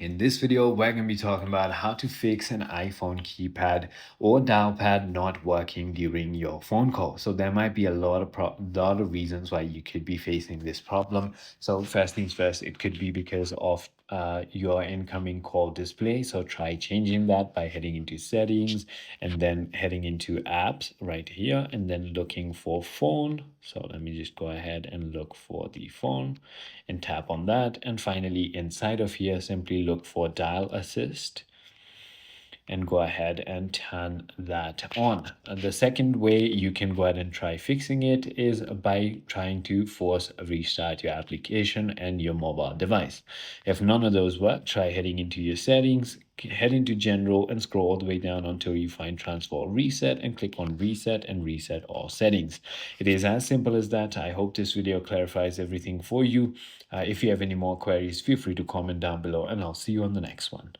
In this video, we're going to be talking about how to fix an iPhone keypad or dial pad not working during your phone call. So there might be a lot of reasons why you could be facing this problem. So first things first, it could be because of your incoming call display. So try changing that by heading into settings and then heading into apps right here and then looking for phone. So let me just go ahead and look for the phone and tap on that. And finally, inside of here, simply look for dial assist and go ahead and turn that on. And the second way you can go ahead and try fixing it is by trying to force restart your application and your mobile device. If none of those work, try heading into your settings, head into general and scroll all the way down until you find transfer or reset and click on reset and reset all settings. It is as simple as that. I hope this video clarifies everything for you. If you have any more queries, feel free to comment down below and I'll see you on the next one.